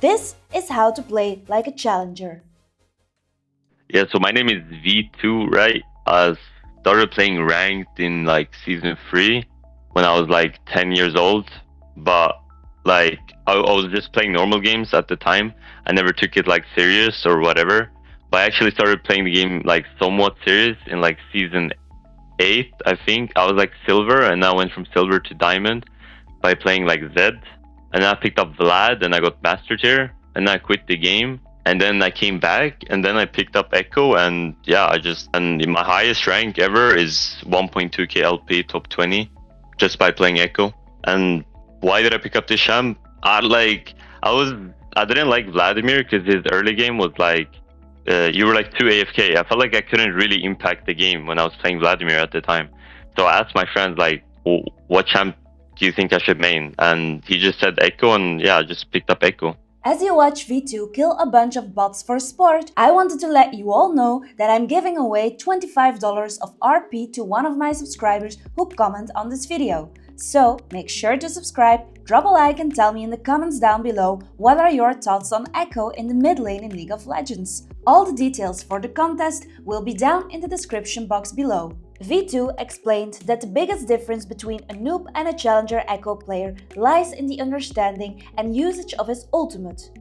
This is how to play like a challenger. Yeah, so my name is V2, right? I started playing ranked in like season 3 when I was like 10 years old, but like I was just playing normal games at the time. I never took it like serious or whatever. But I actually started playing the game like somewhat serious in like season 8, I think. I was like silver and I went from silver to diamond by playing like Zed. And then I picked up Vlad and I got master tier and then I quit the game. And then I came back and then I picked up Ekko and yeah, and my highest rank ever is 1.2k LP top 20 just by playing Ekko. And why did I pick up this champ? I was I didn't like Vladimir because his early game was like you were like too AFK. I felt like I couldn't really impact the game when I was playing Vladimir at the time. So I asked my friends like, what champ do you think I should main? And he just said Ekko, and yeah, I just picked up Ekko. As you watch V2 kill a bunch of bots for sport, I wanted to let you all know that I'm giving away $25 of RP to one of my subscribers who comment on this video. So make sure to subscribe, drop a like and tell me in the comments down below what are your thoughts on Ekko in the mid lane in League of Legends. All the details for the contest will be down in the description box below. V2 explained that the biggest difference between a noob and a Challenger Ekko player lies in the understanding and usage of his ultimate.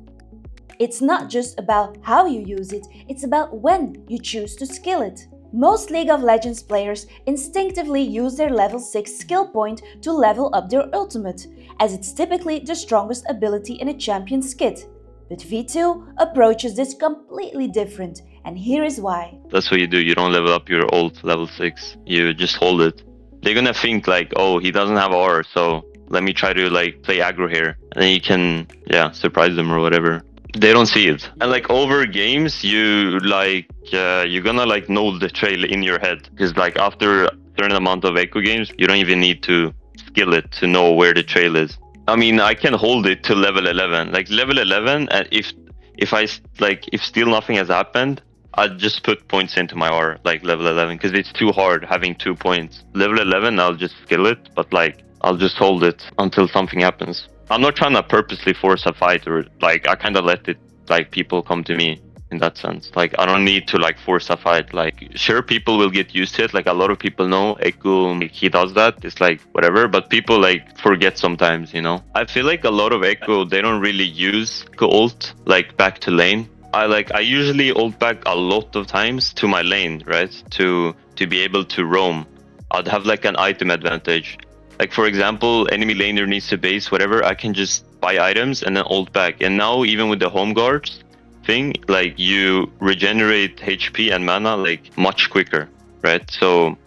It's not just about how you use it, it's about when you choose to skill it. Most League of Legends players instinctively use their level 6 skill point to level up their ultimate, as it's typically the strongest ability in a champion's kit. But V2 approaches this completely different, and here is why. That's what you do. You don't level up your ult level 6. You just hold it. They're gonna think like, oh, he doesn't have R, so let me try to like play aggro here. And then you can, yeah, surprise them or whatever. They don't see it. And like over games, you're gonna like know the trail in your head. Because like after a certain amount of Ekko games, you don't even need to skill it to know where the trail is. I mean, I can hold it to level 11. Like level 11, and if still nothing has happened, I'd just put points into my R, like level 11, because it's too hard having 2 points. Level 11, I'll just skill it, but like I'll just hold it until something happens. I'm not trying to purposely force a fight, or like I kind of let it like people come to me in that sense. Like I don't need to like force a fight. Like sure, people will get used to it. Like a lot of people know Ekko, he does that. It's like whatever, but people like forget sometimes, you know. I feel like a lot of Ekko, they don't really use Ekko ult like back to lane. I usually ult back a lot of times to my lane, right? To be able to roam. I'd have like an item advantage. Like for example, enemy laner needs to base whatever, I can just buy items and then ult back. And now even with the home guards thing, like you regenerate HP and mana like much quicker, right? So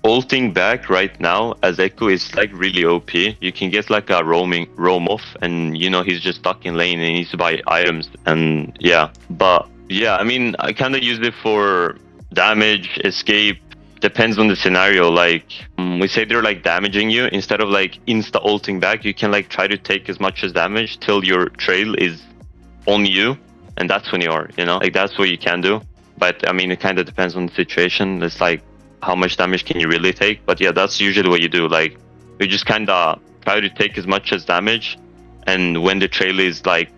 ulting back right now as Ekko is like really OP. You can get like a roam off, and you know he's just stuck in lane and he needs to buy items, and yeah. But yeah, I mean I kind of use it for damage, escape. Depends on the scenario. Like we say they're like damaging you, instead of like insta ulting back, you can like try to take as much as damage till your trail is on you, and that's when you are, you know, like that's what you can do. But I mean it kind of depends on the situation. It's like how much damage can you really take? But yeah, that's usually what you do. Like you just kind of try to take as much as damage, and when the trail is like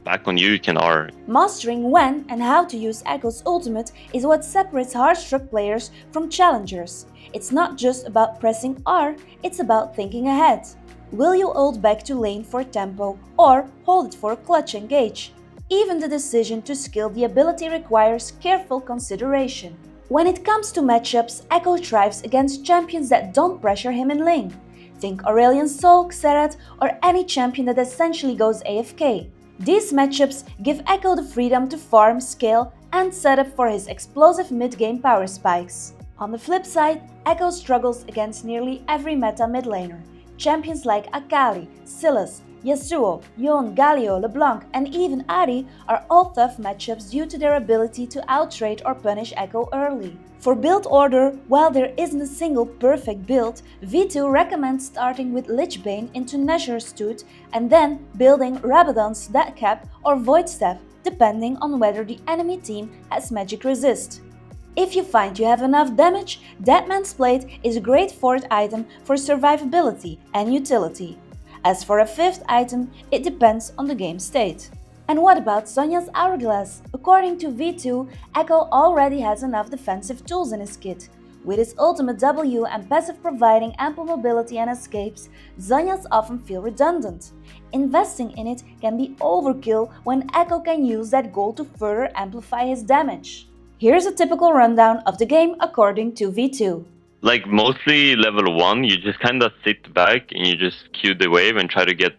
back on you, you can R. Mastering when and how to use Ekko's ultimate is what separates hard-struck players from challengers. It's not just about pressing R, it's about thinking ahead. Will you ult back to lane for tempo or hold it for a clutch engage? Even the decision to skill the ability requires careful consideration. When it comes to matchups, Ekko thrives against champions that don't pressure him in lane. Think Aurelion Sol, Xerath, or any champion that essentially goes AFK. These matchups give Ekko the freedom to farm, scale, and set up for his explosive mid-game power spikes. On the flip side, Ekko struggles against nearly every meta mid laner. Champions like Akali, Sylas, Yasuo, Yone, Galio, LeBlanc, and even Ahri are all tough matchups due to their ability to outtrade or punish Ekko early. For build order, while there isn't a single perfect build, V2 recommends starting with Lichbane into Nashor's Tooth and then building Rabadon's Deathcap or Void Staff, depending on whether the enemy team has magic resist. If you find you have enough damage, Deadman's Blade is a great fourth item for survivability and utility. As for a fifth item, it depends on the game state. And what about Sonya's Hourglass? According to V2, Ekko already has enough defensive tools in his kit. With his ultimate W and passive providing ample mobility and escapes, Zhonya's often feel redundant. Investing in it can be overkill when Ekko can use that gold to further amplify his damage. Here's a typical rundown of the game according to V2. Like mostly level 1, you just kind of sit back and you just queue the wave and try to get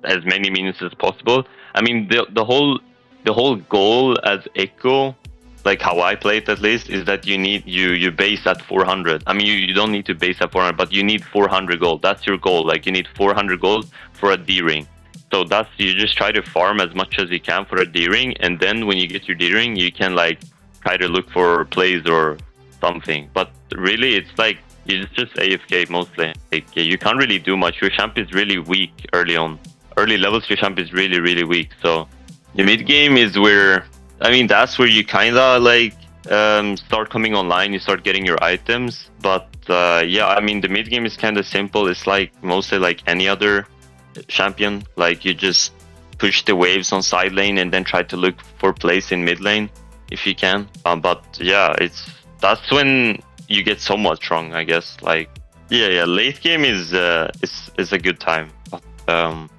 as many minions as possible. I mean, the whole goal as Ekko, like how I play it at least, is that you base at 400. I mean, you don't need to base at 400, but you need 400 gold. That's your goal. Like you need 400 gold for a D ring. So that's, you just try to farm as much as you can for a D ring, and then when you get your D ring, you can like try to look for plays or something. But really, it's like you just AFK mostly. Like you can't really do much. Your champ is really weak early on. Early levels, your champ is really weak. So the mid game is where, I mean, that's where you kind of like start coming online. You start getting your items. But yeah, I mean, the mid game is kind of simple. It's like mostly like any other champion. Like you just push the waves on side lane and then try to look for plays in mid lane if you can. But yeah, that's when you get somewhat strong, I guess. Like yeah, late game is a good time. But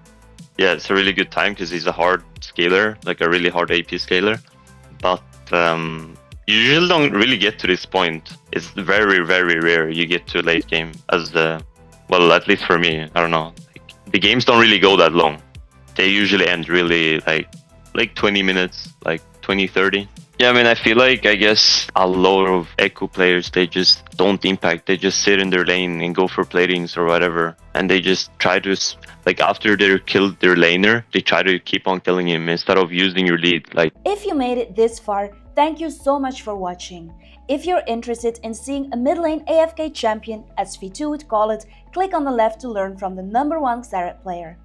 yeah, it's a really good time because he's a hard scaler, like a really hard AP scaler. But you usually don't really get to this point. It's very rare you get to late game as the, well, at least for me. I don't know. Like, the games don't really go that long. They usually end really like 20 minutes, like 20, 30. Yeah, I mean, I feel like, I guess, a lot of Ekko players, they just don't impact. They just sit in their lane and go for platings or whatever. And they just try to, like, after they killed their laner, they try to keep on killing him instead of using your lead. Like, if you made it this far, thank you so much for watching. If you're interested in seeing a mid lane AFK champion, as V2 would call it, click on the left to learn from the #1 Xerath player.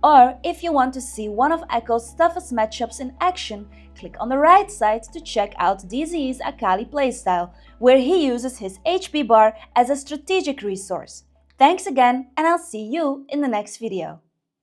Or if you want to see one of Ekko's toughest matchups in action, click on the right side to check out DZE's Akali playstyle, where he uses his HP bar as a strategic resource. Thanks again, and I'll see you in the next video.